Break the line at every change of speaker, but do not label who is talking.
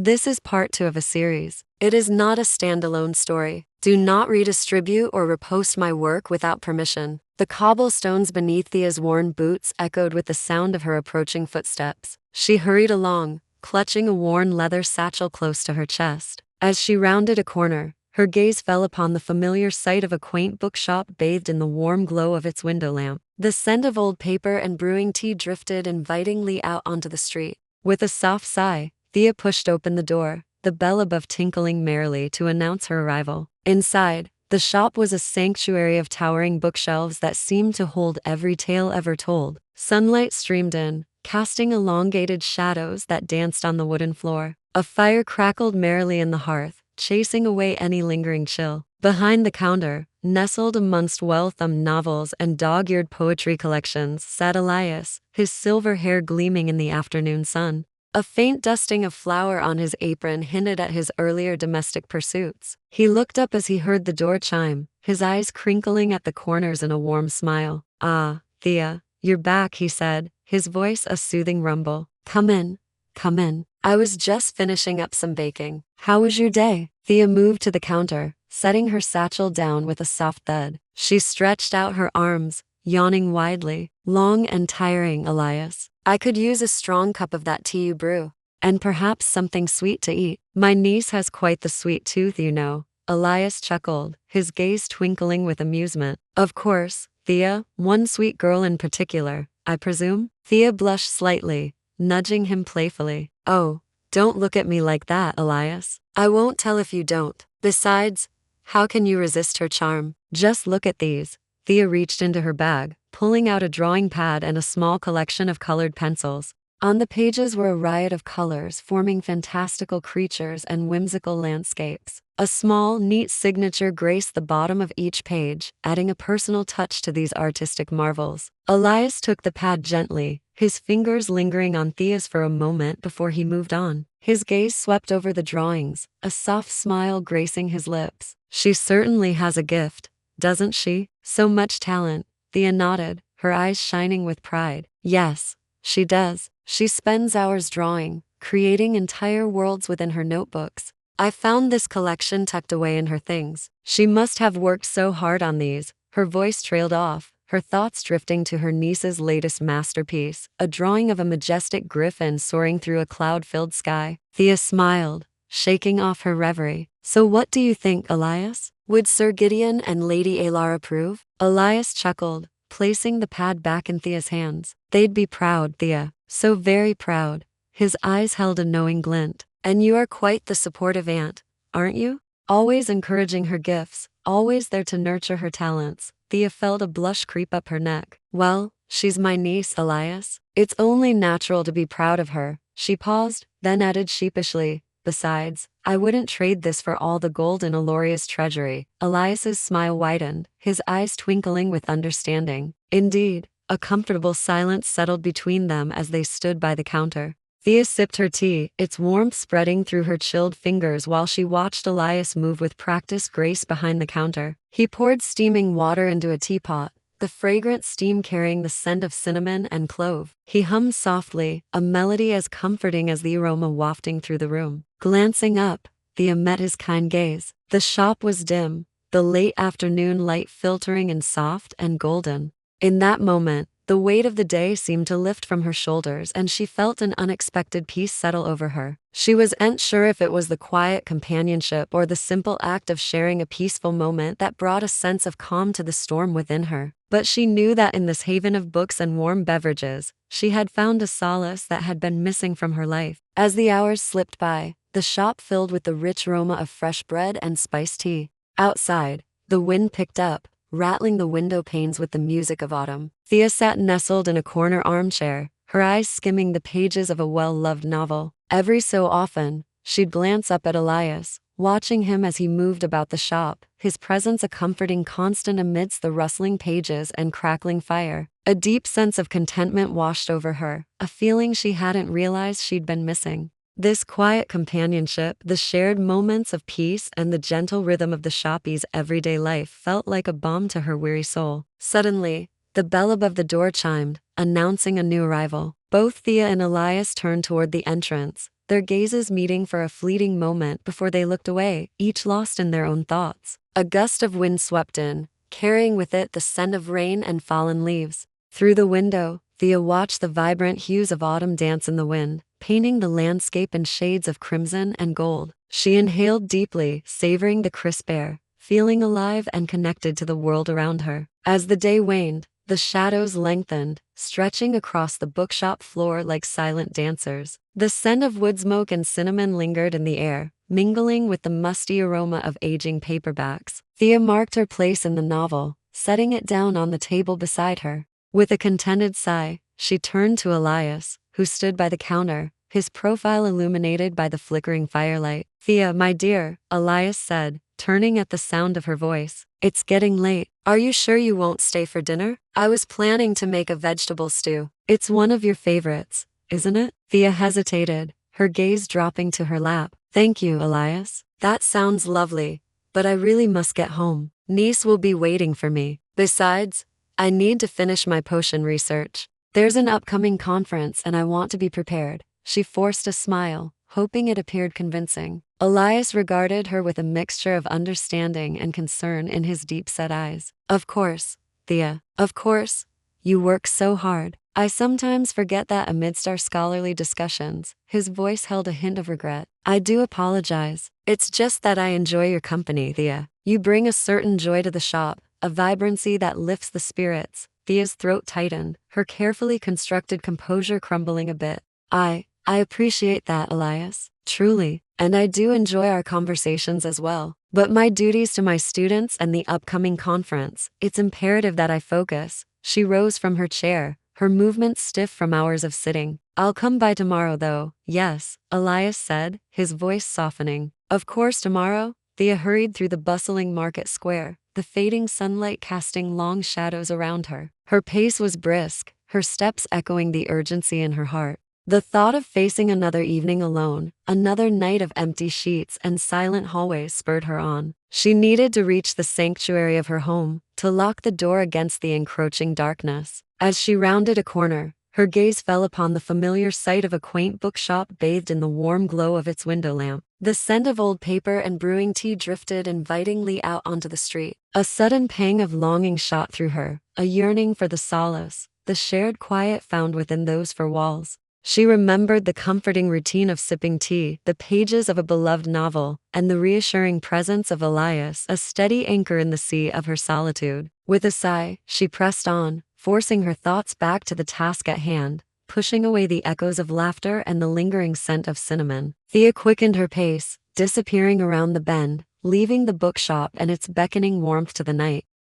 This is part 2 of a series. It is not a standalone story. Do not redistribute or repost my work without permission. The cobblestones beneath Thea's worn boots echoed with the sound of her approaching footsteps. She hurried along, clutching a worn leather satchel close to her chest. As she rounded a corner, her gaze fell upon the familiar sight of a quaint bookshop bathed in the warm glow of its window lamp. The scent of old paper and brewing tea drifted invitingly out onto the street. With a soft sigh, Thea pushed open the door, the bell above tinkling merrily to announce her arrival. Inside, the shop was a sanctuary of towering bookshelves that seemed to hold every tale ever told. Sunlight streamed in, casting elongated shadows that danced on the wooden floor. A fire crackled merrily in the hearth, chasing away any lingering chill. Behind the counter, nestled amongst well-thumbed novels and dog-eared poetry collections, sat Elias, his silver hair gleaming in the afternoon sun. A faint dusting of flour on his apron hinted at his earlier domestic pursuits. He looked up as he heard the door chime, his eyes crinkling at the corners in a warm smile. "Ah, Thea, you're back," he said, his voice a soothing rumble. Come in. I was just finishing up some baking. How was your day?" Thea moved to the counter, setting her satchel down with a soft thud. She stretched out her arms, yawning widely. "Long and tiring, Elias. I could use a strong cup of that tea you brew. And perhaps something sweet to eat. My niece has quite the sweet tooth, you know." Elias chuckled, his gaze twinkling with amusement. "Of course, Thea, one sweet girl in particular, I presume?" Thea blushed slightly, nudging him playfully. "Oh, don't look at me like that, Elias. I won't tell if you don't. Besides, how can you resist her charm? Just look at these." Thea reached into her bag, pulling out a drawing pad and a small collection of colored pencils. On the pages were a riot of colors forming fantastical creatures and whimsical landscapes. A small, neat signature graced the bottom of each page, adding a personal touch to these artistic marvels. Elias took the pad gently, his fingers lingering on Thea's for a moment before he moved on. His gaze swept over the drawings, a soft smile gracing his lips. "She certainly has a gift, doesn't she? So much talent." Thea nodded, her eyes shining with pride. "Yes, she does. She spends hours drawing, creating entire worlds within her notebooks. I found this collection tucked away in her things. She must have worked so hard on these." Her voice trailed off, her thoughts drifting to her niece's latest masterpiece, a drawing of a majestic griffin soaring through a cloud-filled sky. Thea smiled, shaking off her reverie. "So what do you think, Elias? Would Sir Gideon and Lady Alar approve?" Elias chuckled, placing the pad back in Thea's hands. "They'd be proud, Thea. So very proud." His eyes held a knowing glint. "And you are quite the supportive aunt, aren't you? Always encouraging her gifts, always there to nurture her talents." Thea felt a blush creep up her neck. "Well, she's my niece, Elias. It's only natural to be proud of her." She paused, then added sheepishly, "Besides, I wouldn't trade this for all the gold in Aloria's treasury." Elias's smile widened, his eyes twinkling with understanding. Indeed, a comfortable silence settled between them as they stood by the counter. Thea sipped her tea, its warmth spreading through her chilled fingers while she watched Elias move with practiced grace behind the counter. He poured steaming water into a teapot, the fragrant steam carrying the scent of cinnamon and clove. He hummed softly, a melody as comforting as the aroma wafting through the room. Glancing up, Thea met his kind gaze. The shop was dim, the late afternoon light filtering in soft and golden. In that moment, the weight of the day seemed to lift from her shoulders and she felt an unexpected peace settle over her. She wasn't sure if it was the quiet companionship or the simple act of sharing a peaceful moment that brought a sense of calm to the storm within her. But she knew that in this haven of books and warm beverages, she had found a solace that had been missing from her life. As the hours slipped by, the shop filled with the rich aroma of fresh bread and spiced tea. Outside, the wind picked up, rattling the window panes with the music of autumn. Thea sat nestled in a corner armchair, her eyes skimming the pages of a well-loved novel. Every so often, she'd glance up at Elias, watching him as he moved about the shop, his presence a comforting constant amidst the rustling pages and crackling fire. A deep sense of contentment washed over her, a feeling she hadn't realized she'd been missing. This quiet companionship, the shared moments of peace and the gentle rhythm of the shoppie's everyday life felt like a balm to her weary soul. Suddenly, the bell above the door chimed, announcing a new arrival. Both Thea and Elias turned toward the entrance, their gazes meeting for a fleeting moment before they looked away, each lost in their own thoughts. A gust of wind swept in, carrying with it the scent of rain and fallen leaves. Through the window, Thea watched the vibrant hues of autumn dance in the wind, painting the landscape in shades of crimson and gold. She inhaled deeply, savoring the crisp air, feeling alive and connected to the world around her. As the day waned, the shadows lengthened, stretching across the bookshop floor like silent dancers. The scent of wood smoke and cinnamon lingered in the air, mingling with the musty aroma of aging paperbacks. Thea marked her place in the novel, setting it down on the table beside her. With a contented sigh, she turned to Elias, who stood by the counter, his profile illuminated by the flickering firelight. "Thea, my dear," Elias said, turning at the sound of her voice. "It's getting late. Are you sure you won't stay for dinner? I was planning to make a vegetable stew. It's one of your favorites, isn't it?" Thea hesitated, her gaze dropping to her lap. "Thank you, Elias. That sounds lovely, but I really must get home. Niece will be waiting for me. Besides, I need to finish my potion research. There's an upcoming conference and I want to be prepared." She forced a smile, hoping it appeared convincing. Elias regarded her with a mixture of understanding and concern in his deep-set eyes. "Of course, Thea. Of course. You work so hard. I sometimes forget that amidst our scholarly discussions." His voice held a hint of regret. "I do apologize. It's just that I enjoy your company, Thea. You bring a certain joy to the shop, a vibrancy that lifts the spirits." Thea's throat tightened, her carefully constructed composure crumbling a bit. I appreciate that, Elias. Truly. And I do enjoy our conversations as well. But my duties to my students and the upcoming conference, it's imperative that I focus." She rose from her chair, her movements stiff from hours of sitting. "I'll come by tomorrow though." "Yes," Elias said, his voice softening. "Of course tomorrow." Thea hurried through the bustling market square, the fading sunlight casting long shadows around her. Her pace was brisk, her steps echoing the urgency in her heart. The thought of facing another evening alone, another night of empty sheets and silent hallways spurred her on. She needed to reach the sanctuary of her home, to lock the door against the encroaching darkness. As she rounded a corner, her gaze fell upon the familiar sight of a quaint bookshop bathed in the warm glow of its window lamp. The scent of old paper and brewing tea drifted invitingly out onto the street. A sudden pang of longing shot through her, a yearning for the solace, the shared quiet found within those four walls. She remembered the comforting routine of sipping tea, the pages of a beloved novel, and the reassuring presence of Elias, a steady anchor in the sea of her solitude. With a sigh, she pressed on, forcing her thoughts back to the task at hand, pushing away the echoes of laughter and the lingering scent of cinnamon. Thea quickened her pace, disappearing around the bend, leaving the bookshop and its beckoning warmth to the night.